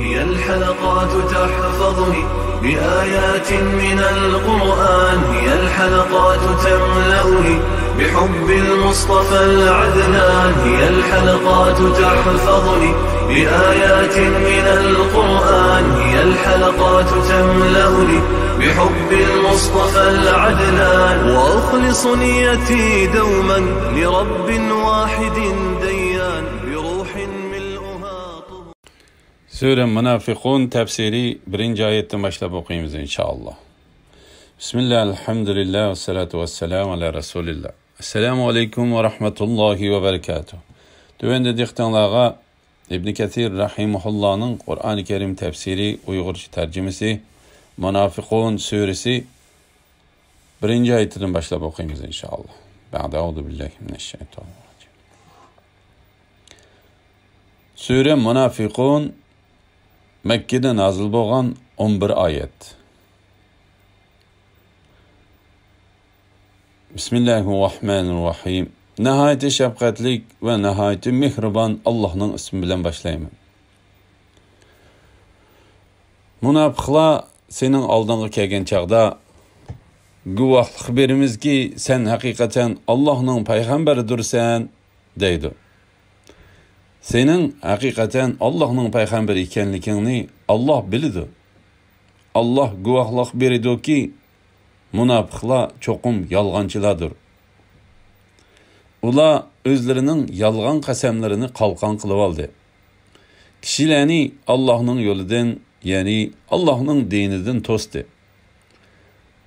هي الحلقات تحفظني بآيات من القرآن، هي الحلقات تملأني بحب المصطفى العدنان، هي الحلقات تحفظني بآيات من القرآن، هي الحلقات تملأني بحب المصطفى العدنان، وأخلص نيتي دوما لرب واحد ديان بروح ملؤها طهور. Sure Münafıkun tefsiri 1. ayetten başlayıp okuyayım inşallah. Bismillah, elhamdülillah ve salatu ve selamu ala Resulillah. Esselamu aleyküm ve rahmetullahi ve berekatuhu. Tüvende diktanlığa İbn Kathir Rahimullah'ın Kur'an-ı Kerim tefsiri Uygurca tercümesi Münafıkun suresi 1. ayetinden başlayıp okuyayım inşallah. Ba'de euzu billahi mineşşeytanirracim. Sure Münafıkun Mekke'de nazil bolgan 11 ayet. Bismillahirrahmanirrahim. Nihayet şefkatlik ve nihayet mihriban Allah'ın ismi bilen başlayayım. Münafıklar senin aldığın kelgen çağda guvahlık berimiz ki sen hakikaten Allah'ın peygamberidirsen deydi. Senin hakikaten Allah'ın peygamberi ikenlikini Allah bildi. Allah guvahlık berdi ki münafıklar çokum yalgancılardır. Ula özlerinin yalgan kasemlerini kalkan kılıp aldı. Kişilerini Allah'ın yoludan, yani Allah'ın dininden tostu.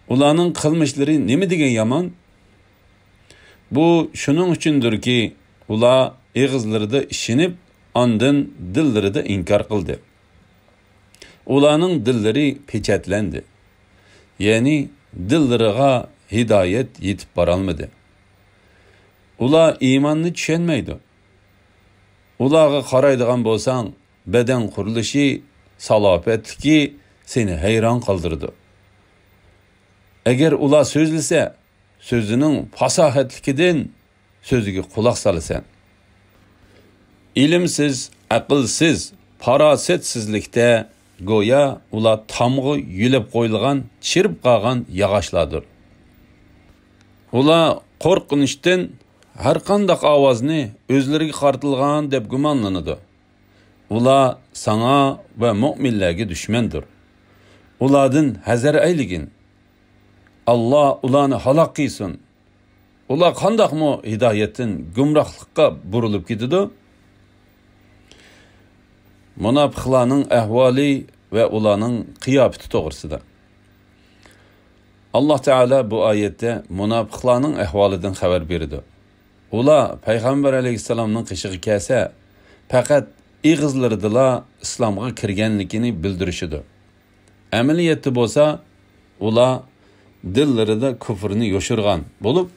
Ulanın kılmışları ne mi degen yaman? Bu şunun içindir ki ula ağızları da işinip andın dilleri de inkar kıldı. Ulanın dilleri peçetlendi. Yani dilleriga hidayet yetip baralmadı. Ula imanını düşenmeydi. Ulağa qaraydigan bolsan beden kuruluşu salafetliki seni heyran kaldırdı. Eğer ula sözlise sözünün fasahetlikinden sözüge kulak salısan. İlimsiz, akılsız, parasetsizlikte goya ula tamğı yülep koyulgan, çirip qalgan yağaçladır. Ula korkunçtan her qandaq avazni özleriga qartılgan deb gumanlanıdı. Ula sana ve müminlerge düşmandır. Uladın hazar eyligin. Allah ulanı halak kıysın. Ula qandaq mı hidayetin gumrahlıkka burulup gididu? Münafıklarning ahvali ve ulanın kıyafeti doğrusida. Allah Teala bu ayette münafıklarning ahvalidan xabar berdi. Ula Peygamber aleyhisselamның qishig'i kelsa, faqat ig'izlaridala islomga kirganligini bildirishidi. Amaliyotda bo'lsa, ular dillarida kufrni yoshirgan bo'lib,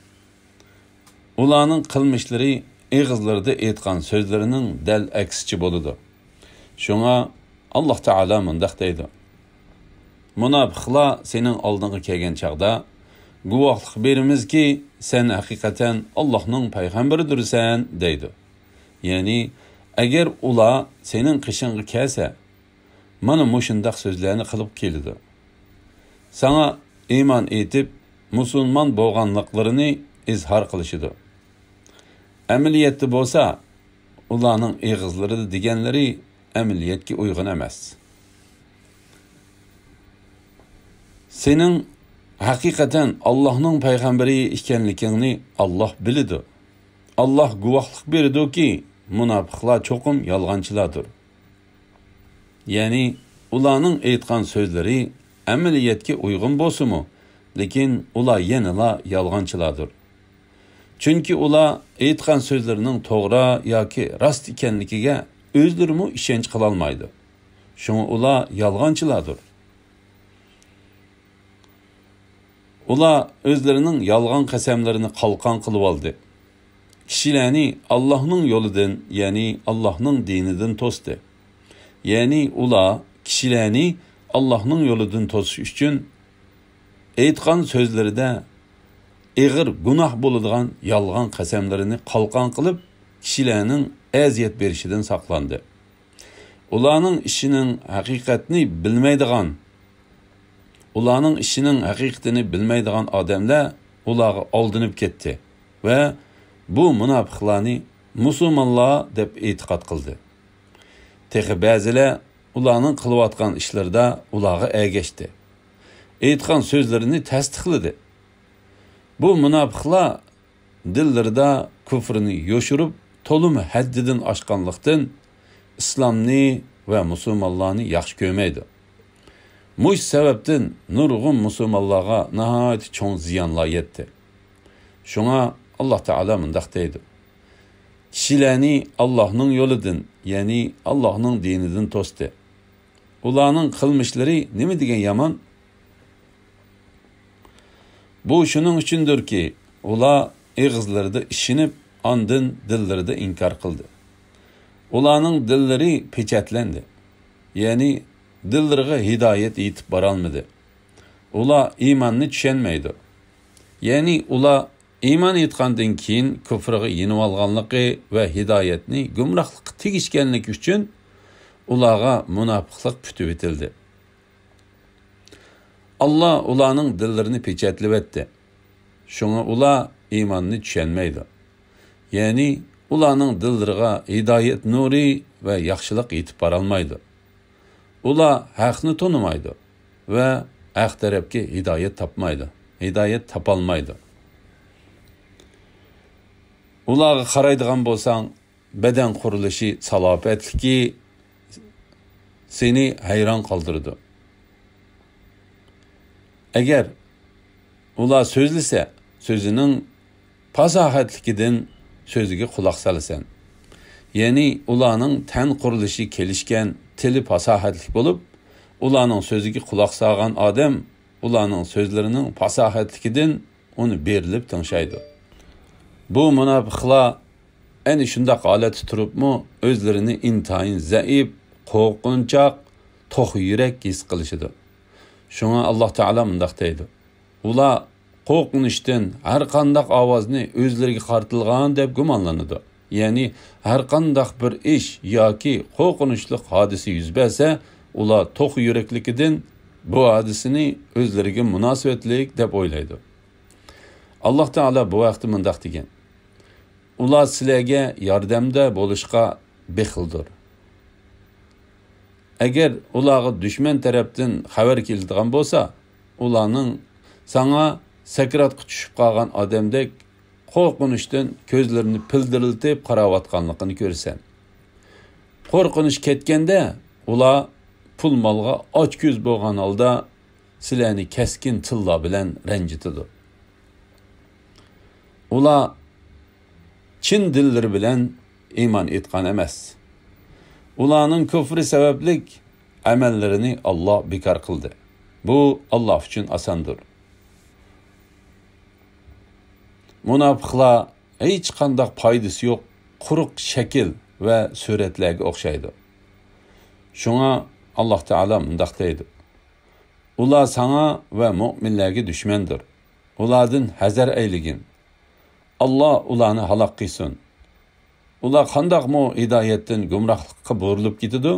ularning qilmishlari ig'izlarida aytgan so'zlarining dal aksichi bo'ladi. Şuna Allah Teala mundaq deydi. Münafıklar senin aldığın kelgen çağda guvahlık berimiz ki sen hakikaten Allah'ın peygamberidirsen deydi. Yani eğer ula senin kışınğı kelse mana muşundaq sözlerini kılıp keldi. Sana iman etip musulman bolganlıklarını izhar kılışıdı. Ameliyatı bolsa ulanın ağızları da degenleri ameliyatki uygun emas. Senin hakikaten Allah'ın peygamberi ikenlikini Allah bilidi. Allah guvahlık berdi ki münafıklar çokum yalgancılardır. Yani ulanın aytgan sözleri ameliyatki uygun bolsumu, lekin ular yenila yalgancılardır. Çünkü ular aytgan sözlerinin to'g'ri yoki rost ekanligiga özlerimi ishonch qilolmaydi. Şunu ular yalgancılardır. Ular özlerinin yalgan qasamlarini qalqan qilib oldi. Kişilerini Allah'ın yoludan, yani Allah'ın dininden tostu. Yani ular kişilerini Allah'ın yoludan tosuş üçün aytgan sözleride ağır günah bo'ladigan yalgan qasamlarini qalqan qilib, kişilerinin eziyet berişinden saklandı. ularning ishining haqiqatini bilmaydigan, odamlar ularga aldınıp ketdi ve bu munofiqlarni musulmonlar deb e'tiqod qildi. Texi ba'zilar ularning qilayotgan ishlarida ularga ergashdi. Aytgan so'zlarini tasdiqladi. Bu munofiqlar dillarida kufrini yo'shirib, to'limi haddidan oshganlikdan islomni va musulmonlarni yaxshi ko'rmaydi. Mush sababdan nurg'un musulmonlarga nihoyat cho'ng ziyonlar yetdi. Shunga Alloh taolo mundaq deydi: kishilarni Allohning yo'lidan, ya'ni Allohning dinidan to'sdi. Ularning qilmishlari nima degan yomon? Bu shuning uchundirki, ular og'izlarida ishinib, ondan dillarida inkor qildi. Ularning dillari pechatlandi. Ya'ni dillariga hidoyat yetib borolmadi. Ular iymonni tushunmaydi. Ya'ni ular iymon etgandan keyin kufrga yenib olganligi va hidoyatni gumrohlikka tegishganligi uchun ularga munofiqlik putib etildi. Allah ularning dillarini pechatlab etdi. Shunga ular iymonni tushunmaydi. Ya'ni ularning dillariga hidoyat nuri va yaxshilik yetib borolmaydi. Ular haqni tonimaydi va haq tarafga hidoyat topmaydi. Hidoyat topolmaydi. Ularga qaraydigan bo'lsang, badan qurilishi salobatligi seni hayron qoldirdi. Agar ular so'zlasa, so'zining fasohatligidan so'ziga quloq salasan. Ya'ni ularning tan qurilishi kelishgan, tili fasohatli bo'lib, ularning so'ziga quloq solgan odam ularning so'zlarining fasohatligidan uni berilib tingshaydi. Bu munofiqlar ana shunday holatda turibmi, o'zlarini intayin zaif, qo'rqinchoq, to'q yurak his qilishidi. Shunga Alloh taolo mundaq deydi: ular qo'rqinishdan har qanday ovozni o'zlariga qartilgan deb gumonlanadi. Ya'ni har qanday bir ish yoki qo'rqinchli hodisa yuz bersa, ular to'q yurakligidan bu hodisani o'zlariga munosabatlik deb o'ylaydi. Alloh taolo bu vaqtda mundaq degan: ular sizlarga yordamda bo'lishga bexildir. Agar ularga dushman tarafdan xabar keladigan bo'lsa, ularning sana sakratga tushib qolgan odamdek qo'rqinishdan ko'zlarini pildiriltib qarayotganligini ko'rsan. Qo'rqinish ketganda ular pul molga och ko'z bo'lgan holda sizlarni keskin tilla bilan ranjitadi. Ular chin dillari bilan iymon etgan emas. Ularning kufri sabablik amallarini Alloh bekor qildi. Bu Alloh uchun osondir. Munofiqlar hech qanday foydasi yo'q, quruq shakl va suratlarga o'xshaydi. Shunga Alloh taolo mundaq deydi: ular sana va mu'minlarga dushmandir. Ulardan hazar ayligin. Allah ularni halok qilsin. Ular qandaqmi hidoyatdan gumrohlikka burilib ketadi?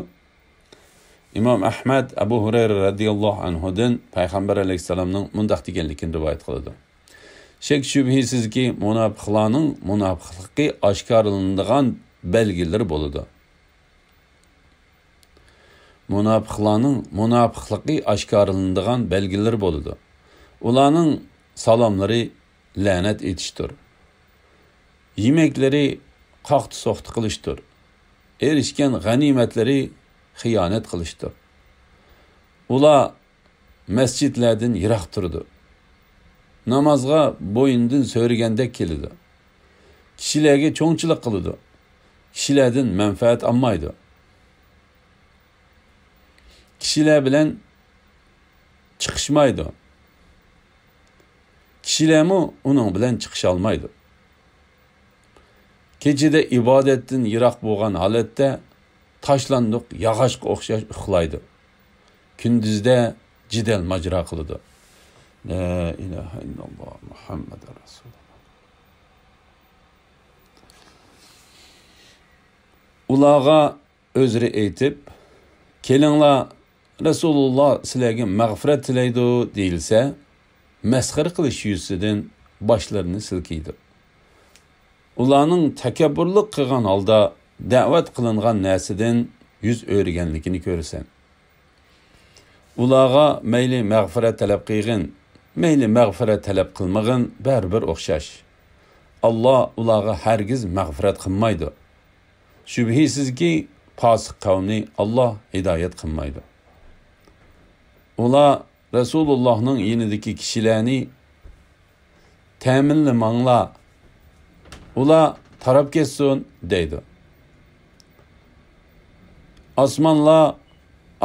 İmam Ahmad Abu Hurayra radhiyallohu anhudan Payg'ambar alayhisalomning mundaq deganligini rivoyat qiladi. Shek shubhisizki munofiqlarning munofiqligi oshkorlanadigan belgilar bo'ladi. Munofiqlarning munofiqligi oshkorlanadigan belgilar bo'ladi. Ularning salomlari la'nat etishdir. Yemekleri qaqti soqti qilishdir. Erishgan g'animatlari xiyonat qilishdir. Ular masjidlardan yiroq turdi. Namozga bo'yindan so'ragandek keldi. Kishilarga cho'ngchilik qildi. Kishilardan manfaat olmaydi. Kishilar bilan chiqishmaydi. Kishilarmi uning bilan chiqisha olmaydi. Kechida ibodatdan yiroq bo'lgan holatda tashlandiq yog'ochga o'xshash uxlaydi. Kunduzda jidal majro qiladi. La ilaha illalloh Muhammad rasululloh. Ularga o'zri aytib, kelinglar Rasululloh sizlarga mag'firat tilaydi deyilsa, masxara qilish yuzidan boshlarini silkiydi. Ularning takabburlik qilgan holda da'vat qilingan narsadan yuz o'rganligini ko'rsan. Ularga mayli mag'firat talab qilgin, mayli mag'firat talab qilmagin, baribir o'xshash. Allah ularga hargiz mag'firat qilmaydi. Shubhisizki, fosiq qavmni Allah hidoyat qilmaydi. Ular Rasulullohning yonidagi kishilarni ta'minlamanglar, ular tarab ketsin deydi.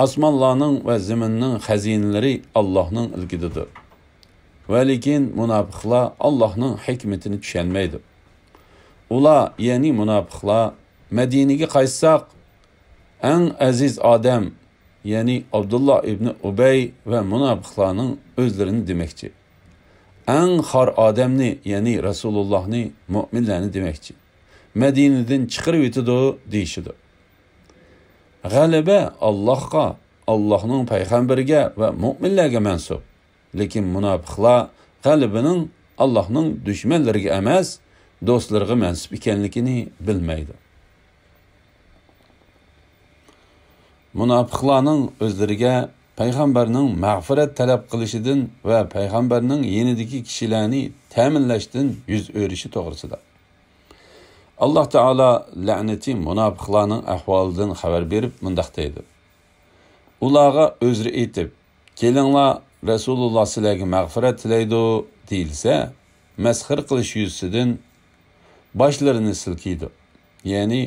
Osmonlarning va zaminning xazinalari Allohning ilkididir. Va lekin munofiqlar Allohning hikmatini tushunmaydi. Ular, ya'ni munofiqlar, Madinaga qaytsak, eng aziz odam, ya'ni Abdullah ibn Ubay va munofiqlarning o'zlarini demakchi. Eng xor odamni, ya'ni Rasulullohni, mu'minlarni demakchi. Madinadan chiqarib yetdi deyishdi. G'alaba Allohga, Allohning payg'ambariga va mu'minlarga mansub. Lekin munofiqlar g'alabaning Allohning dushmanlariga emas, do'stlariga mansub ekanligini bilmaydi. Munofiqlarning o'zlariga payg'ambarning mag'firat talab qilishidan va payg'ambarning yonidagi kishilarni ta'minlashdan yuz o'rishi to'g'risida. Alloh taolo la'nati munofiqlarning ahvolidan xabar berib mundaq deydi. Ularga o'zri aytib, kelinglar Rasululloh sizlarga mag'firat tilaydi deyilsa, masxir qilish yuzidan boshlarini silkiydi. Ya'ni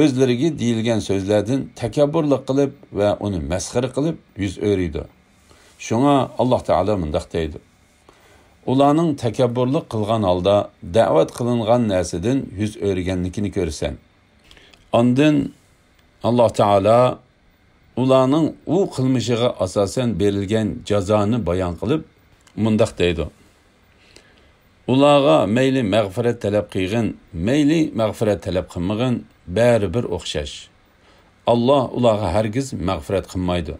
o'zlariga deyilgan so'zlardan takabburlik qilib va uni masxir qilib yuz o'riydi. Shunga Alloh taolo mundaq deydi. Ularning takabburlik qilgan holda da'vat qilingan narsadan yuz o'rganligini ko'rsan. Ondan Alloh taolo ularning u qilmishiga asosan berilgan jazoni bayon qilib mundaq deydi. Ularga mayli mag'firat talab qilgin, mayli mag'firat talab qilmagin, baribir o'xshash. Allah ularga hargiz mag'firat qilmaydi.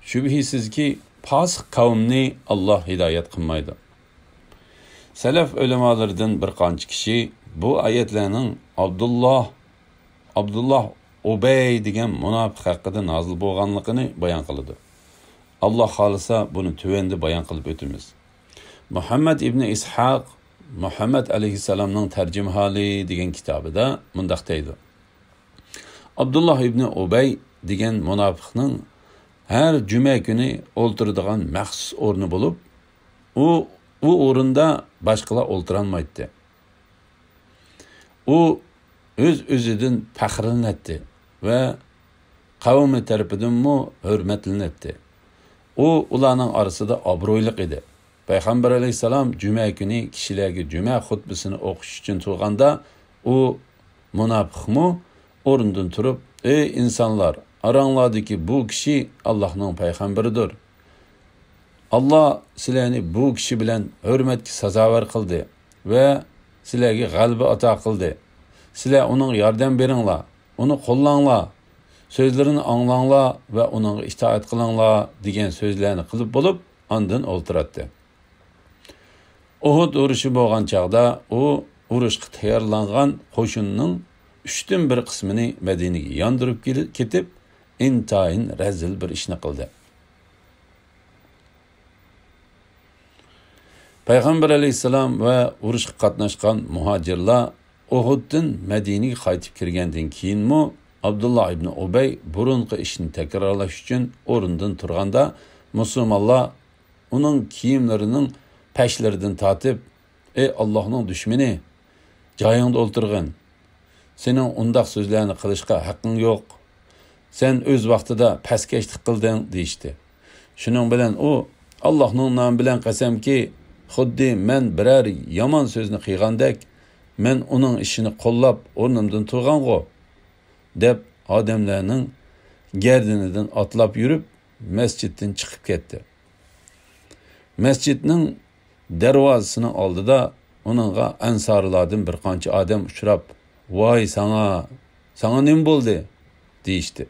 Shubhisizki, fosiq qavmni Allah hidoyat qilmaydi. Salaf ulamolaridan bir qancha kishi bu oyatlarning Abdullah Ubay degan munofiq haqida nozil bo'lganligini bayon qildi. Alloh xolisa buni tuvanda bayon qilib o'tamiz. Muhammad ibn Ishaq Muhammad alayhissalomning tarjimaholi degan kitobida mundaq deydi. Abdullah ibn Ubay degan munofiqning har juma kuni o'ltiradigan maxsus o'rni bo'lib, u o'rinda boshqalar o'ltirolmaydi. U o'z-o'zidan faxrlanadi va qavmi tarafidan hurmatlanadi. U ularning orasida obro'li edi. Payg'ambar alayhisalom juma kuni kishilarga juma xutbasini o'qish uchun turganda, u munofiqmi o'rnidan turib, "Ey insonlar, aranglardagi bu kishi Allohning payg'ambaridir. Allah sizlarni bu kishi bilan hurmatga sazovor qildi va sizlarga g'alaba ato qildi. Sizlar uning yordam beringlar, uni qo'llanglar, so'zlarini anglanglar va uning itoat qilinglar" degan so'zlarni qilib bo'lib, ondan o'ltiradi. Uhud urushi bo'lgan chaqda u urushga tayyorlangan qo'shinning 1/3 qismini Madinaga yondirib ketib, intayin razil bir ishni qildi. Payg'ambar alayhisalom va urushga qatnashgan muhojirlar Uhuddan Madinaga qaytib kirgandan keyinmi Abdullah ibn Ubay burunqi ishni takrorlash uchun o'rnidan turganda, musulmonlar uning kiyimlarining pashlaridan tortib, "Ey Allohning dushmani, joyingda o'ltirgin. Sening undaq so'zlarni qilishga haqqing yo'q. Sen o'z vaqtida paskashlik qilding" deyishdi. Shuning bilan u Allohning nomi bilan qasamki, xuddi men biror yomon so'zni qilgandek, men uning ishini qo'llab o'rnimdan turgan-ku, deb odamlarning gardinidan otlab yurib, masjiddan chiqib ketdi. Masjidning darvozasining oldida uningga ansorlardan bir qancha odam uchrab, "Voy sana nima bo'ldi?" deyishdi.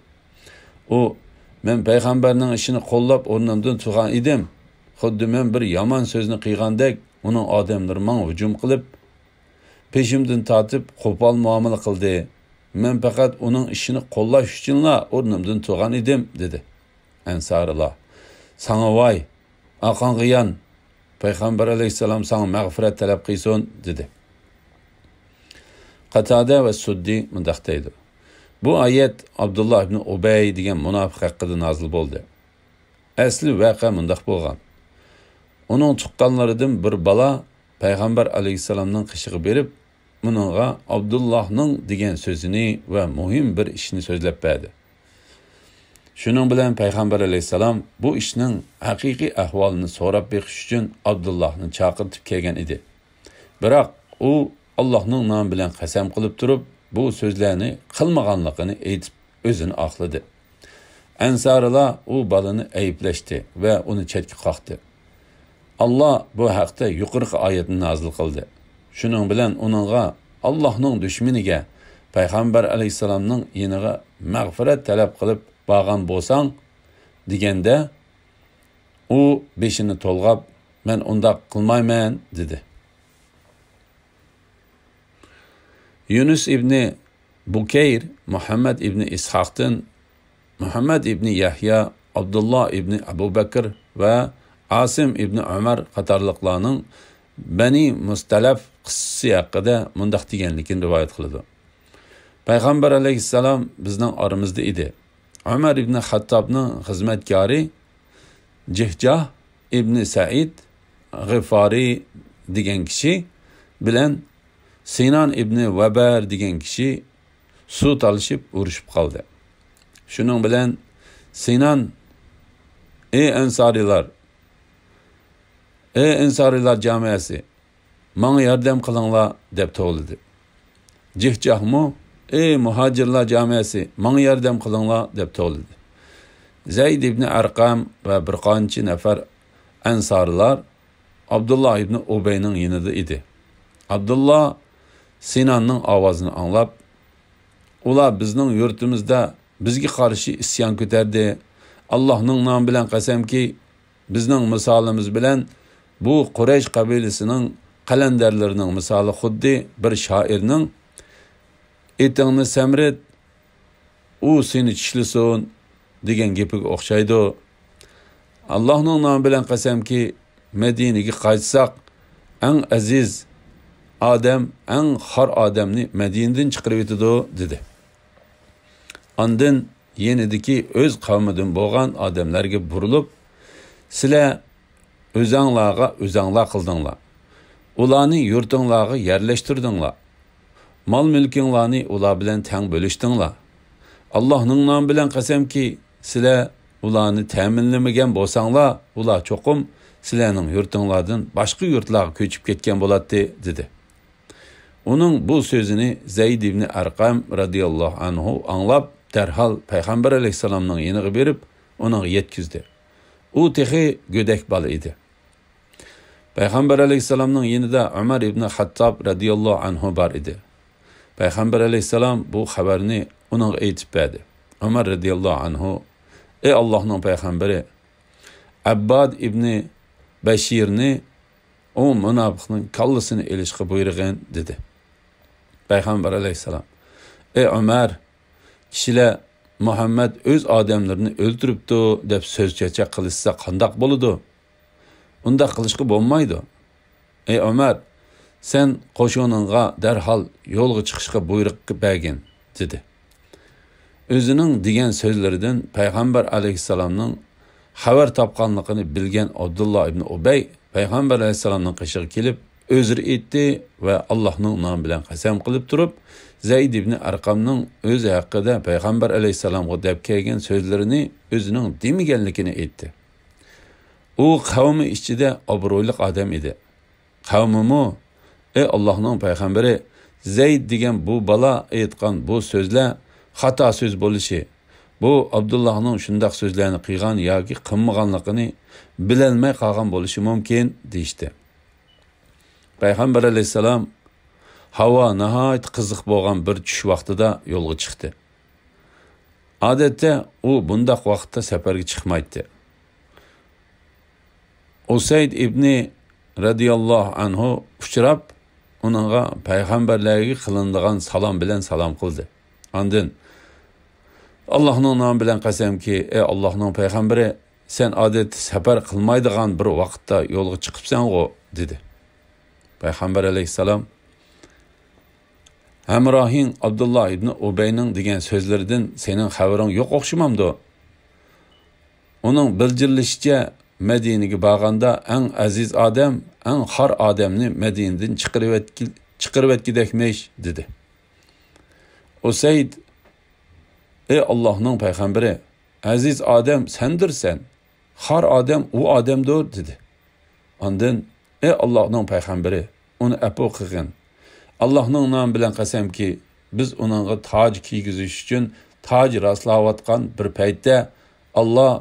u men payg'ambarning ishini qo'llab o'rnimdan turgan edim. Xuddi men bir yomon so'zni qilgandek, uning odamlari menga hujum qilib, peşimden tatip qo'pol muomala qildi. Men faqat uning ishini qo'llash uchunla o'rnimdan turgan edim, dedi. Ansarilar: "Sana voy, aqonqiyan, payg'ambar alayhissalom sana mag'firat talab qilsin", dedi. Qatada va Suddi mundaq deydi: Bu ayet Abdullah ibn Ubay degan munofiq haqida nozil bo'ldi. Asli voqea mundaq bo'lgan. Uning tuqqanlaridan bir bala payg'ambar alayhissalomning qishig'i berib, uningga Abdullahning degan so'zini va muhim bir ishni so'zlab berdi. Shuning bilan payg'ambar alayhissalom bu ishning haqiqiy ahvolini so'rab beqish uchun Abdullahni chaqirtib kelgan edi. Biroq u Allohning nomi bilan qasam qilib turib, bu so'zlarni qilmaganligini aytib o'zini oqladi. Ansarilar u balani ayblashdi va uni chetga qoqdi. Allah bu haqda yuqorqi oyatni nozil qildi. Shuning bilan uningga Allohning dushmaniga payg'ambar alayhisalomning yeniga mag'firat talab qilib borgan bo'lsang deganda u beshini to'lg'ab, men undaq qilmayman, dedi. Yunus ibn Bukayr Muhammad ibn Ishaqdan Muhammad ibn Yahya, Abdullah ibn Abu Bakr va Asim ibn Umar qatorliqlarning Bani Mustalaf qissasi haqida mundaq deganligini rivoyat qiladi. Payg'ambar alayhissalom bizning oramizda edi. Umar ibn Xattobning xizmatkori Jihjah ibn Said G'ifari degan kishi bilan Sinan ibn Vabar degan kishi suv talishib urushib qoldi. Shuning bilan Sinan: "Ey ansarilar jamiyasi, menga yordam qilinglar", deb to'g'ladi. Jihjahmu: "Ey muhojirlar jamiyasi, menga yordam qilinglar", deb to'g'ladi. Zayd ibn Arqam va bir qancha nafar ansarilar Abdullah ibn Ubayning yanida edi. Abdullah Sinanning ovozini anglab, ular bizning yurtimizda bizga qarshi isyon ko'tardi. Allohning nomi bilan qasamki, bizning misolimiz bilan bu Quraysh qabilasining qalandarlarining misoli xuddi bir shoirning "Etingni samrit, u seni tishlasin" degan gapiga o'xshaydi. Allohning nomi bilan qasamki, Madinaga qaytsak, eng aziz odam, eng xor odamni Madinadan chiqarib etadi, dedi. Ondan yenidiki o'z qavmidan bo'lgan odamlarga burilib, sizlar o'zanglar qildinglar. Ularni yurtinglarga yerlashtirdinglar. Mal mulkinglarni ular bilan teng bo'lishdinglar. Allohning nomi bilan qasamki, sizlar ularni ta'minlamagan bo'lsanglar, ular cho'qim sizlarning yurtinglardan boshqa yurtlarga ko'chib ketgan bo'ladi, dedi. Uning bu so'zini Zayd ibn Arqam radhiyallohu anhu anglab, darhol payg'ambar alayhissalomning yeniga berib, uning yetkizdi. U texi go'dak bola edi. Payg'ambar alayhissalomning yenida Umar ibn Xattob radhiyallohu anhu bor edi. Payg'ambar alayhissalom bu xabarni uning aytib berdi. Umar radhiyallohu anhu: "Ey Allohning payg'ambari, Abbad ibn Bashirni o munofiqning kallasini elishga buyurgan", dedi. Payg'ambar alayhissalom: "Ey Umar, kishilar Muhammad o'z odamlarini o'ltiribdi deb so'zchacha qilishsa qandoq bo'ladi? Unda qilishga bo'lmaydi. Ey Umar, sen qo'shiningga darhol yo'lga chiqishga buyruq bergin", dedi. O'zining degan so'zlaridan payg'ambar alayhissalomning xabar topganligini bilgan Abdullah ibn Ubay payg'ambar alayhissalomning qishig'iga kelib o'zir aytdi va Allohning nomi bilan qasam qilib turib, Zayd ibn Arqamning o'zi haqida payg'ambar alayhissalomga deb kelgan so'zlarini o'zining demaganligini aytdi. U qavmi ichida obro'li odam edi. Qavmimi: "Ey Allohning payg'ambari, Zayd degan bu bala aytgan bu so'zlar xato so'z bo'lishi, bu Abdullahning shundoq so'zlarni qilgan yoki qilmaganligini bilolmay qolgan bo'lishi mumkin", deydi. Payg'ambar alayhissalom havo nihoyat qiziq bo'lgan bir tush vaqtida yo'lga chiqdi. Odatda u bundaq vaqtda safarga chiqmaydi. Usayd ibn radiyallohu anhu uchrab, uningga payg'ambarlarga qilinadigan salom bilan salom qildi. Ondan Allohning nomi bilan qasamki, ey Allohning payg'ambari, sen odatda safar qilmaydigan bir vaqtda yo'lga chiqibsan-ku, dedi. Payg'ambar alayhisalom Hamrohing Abdullah ibn Ubayning degan so'zlaridan sening xabaring yo'q o'xshamamdi. Uning bildirlishicha Madinaga borganda eng aziz odam, eng xor odamni Madinadan chiqarib etgidekmish, dedi. Usayd, ey Allohning payg'ambari, aziz odam sendirsan, xor odam u odamdir, dedi. Ondan ey Allohning payg'ambari, uni afu qilgin. Allohning nomi bilan qasamki, biz uningga toj kiygizish uchun toj rastlayotgan bir paytda Alloh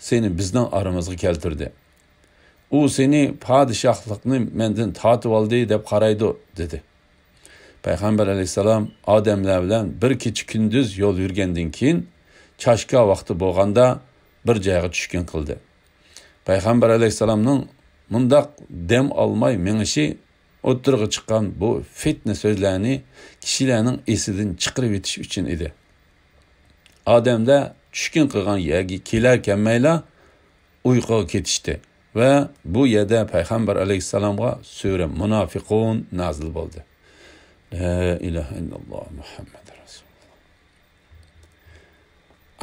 seni bizning aramizga keltirdi. U seni podshohlikni mendan tortib oldi deb qaraydi, dedi. Payg'ambar alayhisalom odamlar bilan bir kecha kunduz yo'l yurgandan keyin chashka vaqti bo'lganda bir joyga tushgan qildi. Payg'ambar alayhisalomning mundaq dem olmay mengishi o'tirg'i chiqqan bu fitna so'zlarni kishilarning esidan chiqarib etish uchun edi. Odamlar tushkin qilgan yerga kelar kelmayla uyquga ketishdi va bu yerda payg'ambar alayhisalomga sura Munofiqun nazil bo'ldi. La ilaha illalloh Muhammad rasululloh.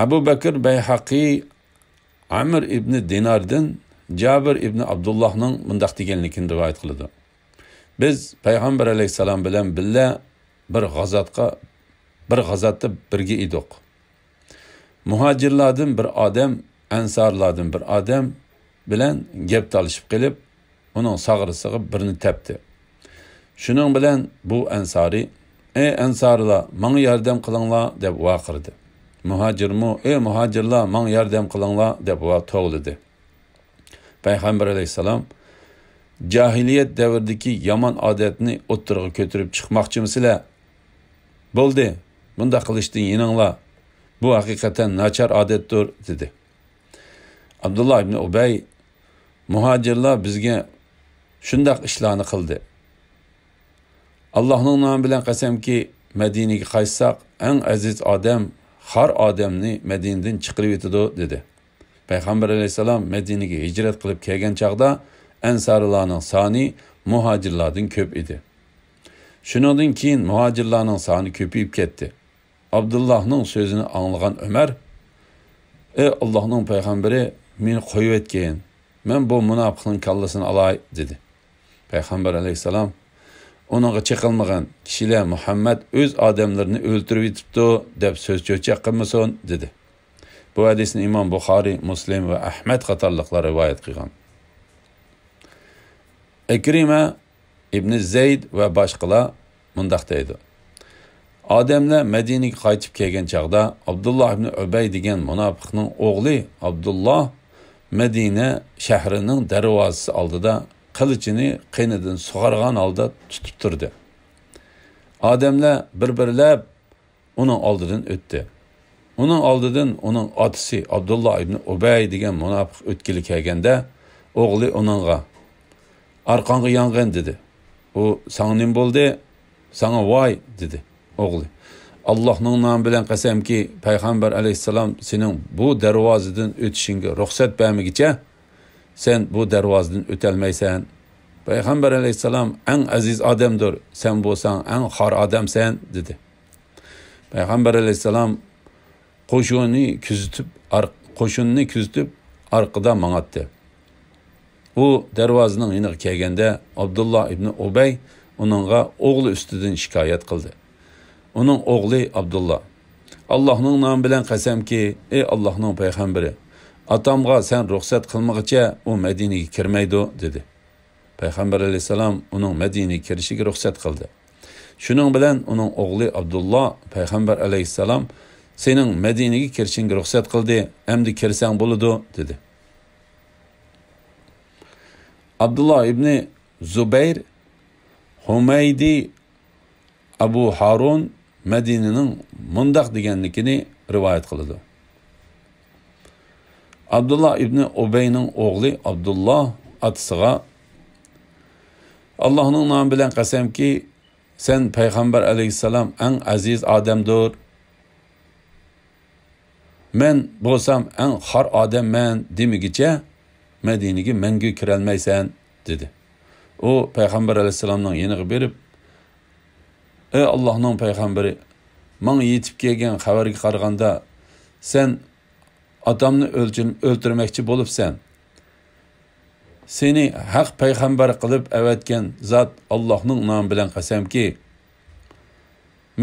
Abu Bakr Bayhaqi Amr ibn Dinardan Jabir ibn Abdullahning mundaq deganligini rivoyat qildi. Biz payg'ambar alayhisalom bilan billa bir g'azotda birga edik. Muhojirlardan bir odam, ansarlardan bir odam bilan gap talishib qilib, uning sag'risiga birini tepdi. Shuning bilan bu ansari, ey ansarlar, menga yordam qilinglar deb vaqirdi. Muhojirmu, ey muhojirlar, menga yordam qilinglar deb to'g'lidi. Payg'ambar alayhisalom jahiliyat davridagi yomon odatni o'ttirg'i ko'tarib chiqmoqchimisizlar? Bo'ldi, bunda qilishdan yeninglar. Bu haqiqatan nachar odatdir, dedi. Abdullah ibn Ubay, muhojirlar bizga shundaq ishlarni qildi. Allohning nomi bilan qasamki, Madinaga qaytsak, eng aziz odam, xor odamni Madinadan chiqarib etadi, dedi. Payg'ambar alayhisalom Madinaga hijrat qilib kelgan chaqda ansarlarning soni muhojirlardan ko'p edi. Shundan keyin muhojirlarning soni ko'payib ketdi. Abdullahning so'zini anglagan Umar, ey Allohning payg'ambari, meni qo'yib etgan. Men bu munofiqning kallasini olay, dedi. Payg'ambar alayhisalom uninga chiqilmagan kishilar Muhammad o'z odamlarini o'ltirib yetibdi deb so'z cho'chaq qilmasin, dedi. Bu hadisni Imom Buxoriy, Muslim va Ahmad qatorliqlar rivoyat qilgan. Ikrima ibn Zayd va boshqalar mundaq deydi. Odamlar Madinaga qaytib kelgan chaqda Abdullah ibn Ubay degan munofiqning o'g'li Abdullah Madina shahrining darvozasi oldida qilichini qinidan sug'argan holda tutib turdi. Odamlar bir-birlab uning oldidan o'tdi. Uning oldidan uning otasi Abdullah ibn Ubay degan munofiq o'tkili kelganda o'g'li uningga arqonga yong'in, dedi. U sana nim bo'ldi? Sana voy, dedi o'g'li. Allohning nomi bilan qasamki, payg'ambar alayhisalom sening bu darvozadan o'tishingga ruxsat bermagicha sen bu darvozadan o'tolmaysan. Payg'ambar alayhisalom eng aziz odamdir, sen bo'lsang eng xor odamsan, dedi. Payg'ambar alayhisalom qo'shunni kuzatib orqadan mang'atdi. U darvozaning yoniga kelganda Abdullah ibn Ubay uningga o'g'li ustidan shikoyat qildi. Uning o'g'li Abdullah, Allohning nomi bilan qasamki, ey Allohning payg'ambari, atamga sen ruxsat qilmagicha u Madinaga kirmaydi, dedi. Payg'ambar alayhisalom uning Madinaga kirishiga ruxsat qildi. Shuning bilan uning o'g'li Abdullah payg'ambar alayhisalom sening Madinaga kirishingga ruxsat qildi, endi kirsang bo'ladi, dedi. Abdullah ibn Zubayr Humaydi Abu Harun Madinaning mundaq deganligini rivoyat qiladi. Abdullah ibn Ubayning o'g'li Abdullah atasiga Allohning nomi bilan qasamki, sen payg'ambar alayhissalom eng aziz odamdir. Men bo'lsam eng xor odamman demigicha Madinaga mangu kirolmaysan dedi. O payg'ambar alayhissalomning yeniga berib, ey Allohning payg'ambari, menga yetib kelgan xabarga qaraganda sen atamni o'ltirmoqchi bo'libsan. Seni haq payg'ambar qilib avatgan zot Allohning nomi bilan qasamki,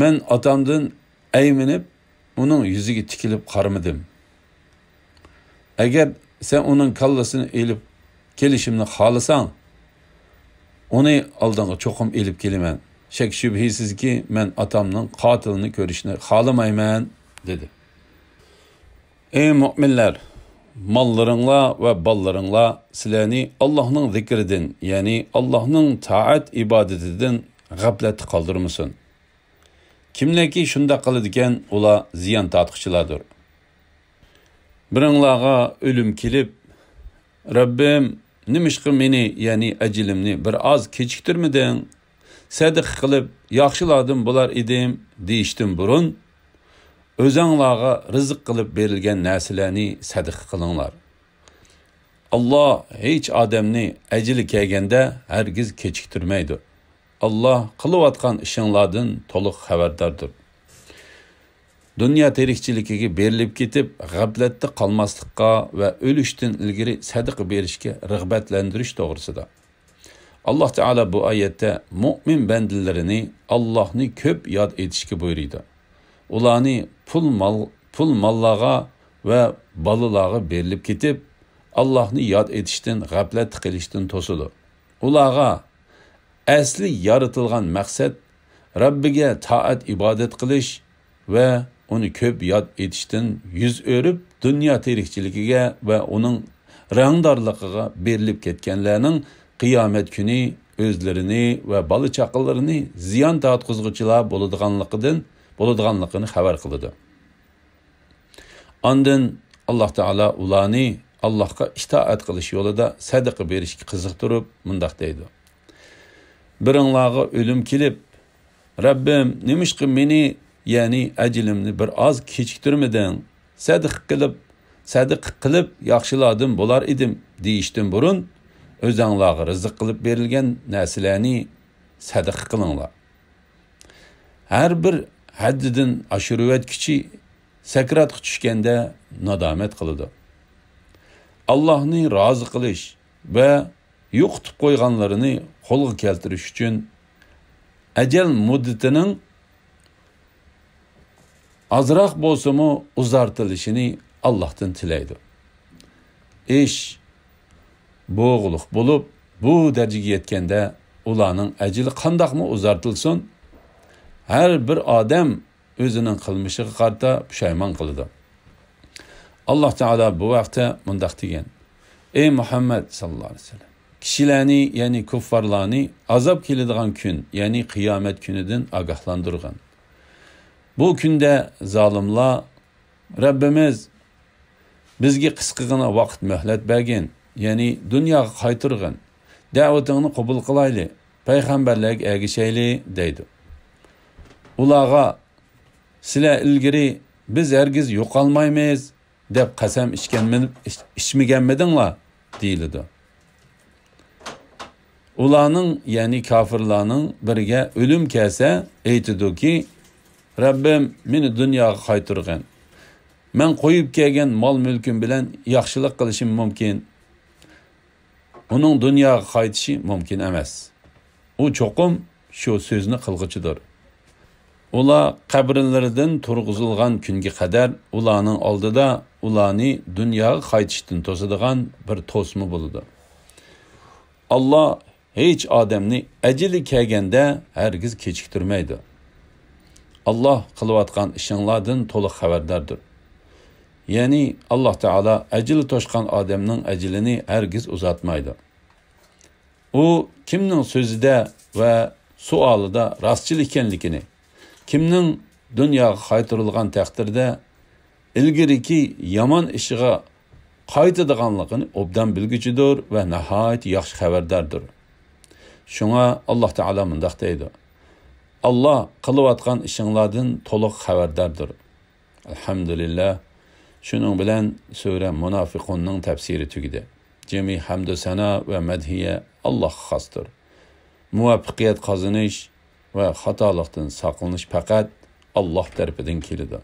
men atamdan ayminib uning yuziga tikilib qaramadim. Agar sen uning kallasini elib kelishimni xohlasang, uni oldinga cho'qim elib kelaman. Shak shubhisizki men atamning qotilini ko'rishni xohlamayman dedi. Ey mu'minlar, mollaringlar va ballaringlar sizlarni Allohning zikridan, ya'ni Allohning taat ibodatidan g'aflat qoldirmasin. Kimlarki shunda qiladigan, ular ziyon tortquchilardir. Biringlarga o'lim kelib, Rabbim nimishqi meni, ya'ni ajilimni bir oz kechiktirmiding? Sadiq qilib yaxshilardan bo'lar edim deyishdim burun, o'zinglarga rizq qilib berilgan narsalarni sadiq qilinglar. Allah hech odamni ajili kelganda hargiz kechiktirmaydi. Allah qilayotgan ishinglardan to'liq xabardordir. Dünya tirikchiligiga berilib ketib, g'aflatda qolmaslikqa va o'lishdan ilgari sadaqa berishga rag'batlantirish to'g'risida. Allah Teala bu oyatda mu'min bandilarini Allohni ko'p yod etishga buyurdi. Ularni pul mallarga va bolalarga berilib ketib, Allohni yod etishdan g'aflat qilishdan to'sidi. Ularga asli yaratilgan maqsad Rabbiga taat ibodat qilish va uni ko'p yod etishdan yuz o'rib, dunyo tirikchiligiga va uning rangdorligiga berilib ketganlarning qiyomat kuni o'zlarini va bola chaqalarini ziyon tortqizuvchilar bo'ladiganligini xabar qildi. Ondan Alloh taolo ularni Allohga itoat qilish yo'lida sadaqa berishga qiziqtirib mundaq deydi. Biringlarga o'lim kelib, Rabbim nimishqi meni, ya'ni ajilimni bir oz kechiktirmiding? Sadiq qilib yaxshilardan bo'lar edim deyishdim burun, o'zinglarga rizq qilib berilgan narsalarni sadiq qilinglar. Har bir haddidan oshirib kichi sakratga tushganda nadomat qiladi. Allohni rozi qilish va yo'qitib qo'yganlarini qo'lga keltirish uchun ajal muddatining azroq bo'lsa-mu uzartilishini Allohdan tilaydi. Ish bo'g'liq bo'lib, bu darajaga yetganda ularning ajali qandoqmi uzartilsin, har bir odam o'zining qilmishiga qarata pushaymon qiladi. Alloh taolo bu vaqtda mundaq degan: Ey Muhammad sallallohu alayhi vasallam, kishilarni, ya'ni kuffarlarni azob keladigan kun, ya'ni qiyomat kunidan ogohlantirgan. Bu kunda zolimlar Rabbimiz bizga qisqagina vaqt muhlat bergin, ya'ni dunyoga qaytirgin, da'vatingni qabul qilayli, payg'ambarlarga ergishayli deydi. Ularga sizlar ilgari biz hargiz yo'qolmaymiz deb qasam ichmaganmidinglar deyiladi. Ularning, ya'ni kofirlarning biriga o'lim kelsa aytadiki, Rabbim meni dunyoga qaytirgin. Men qo'yib kelgan mol-mulkim bilan yaxshilik qilishim mumkin. Uning dunyoga qaytishi mumkin emas. U cho'qim shu so'zni qilg'ichidir. Ular qabrlaridan turg'izilgan kunga qadar ularning oldida ularni dunyoga qaytishdan to'sadigan bir to'sma bo'ladi. Allah hech odamni ajali kelganda hargiz kechiktirmaydi. Allah qilayotgan ishinglardan to'liq xabardordir. Ya'ni Alloh taolo ajali to'shqan odamning ajalini hargiz uzatmaydi. U kimning so'zida va suolida rostchilik ekanligini, kimning dunyoga qaytarilgan taqdirda ilgiriki yomon ishiga qaytadiganligini obdan bilguchidir va nihoyat yaxshi xabardordir. Shunga Alloh taolo mundaq deydi: Allah qilayotgan ishinglardan to'liq xabardordir. Alhamdulillah. Shuning bilan sura Munafiqunning tafsiri tugadi. Jami hamd sana va madhiya Allohga xosdir. Muvaffaqiyat qozonish va xatolikdan saqlanish faqat Alloh tarafidan keladi.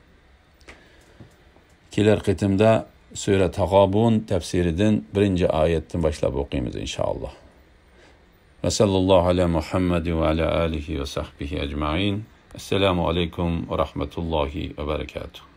Kelar qitimda sura Tag'abun tafsiridan 1-oyatdan boshlab o'qiymiz inshaalloh. Va sallallohu ala Muhammad va ala alihi va sahbihi ajma'in. Assalomu alaykum va rahmatullohi va barakatuh.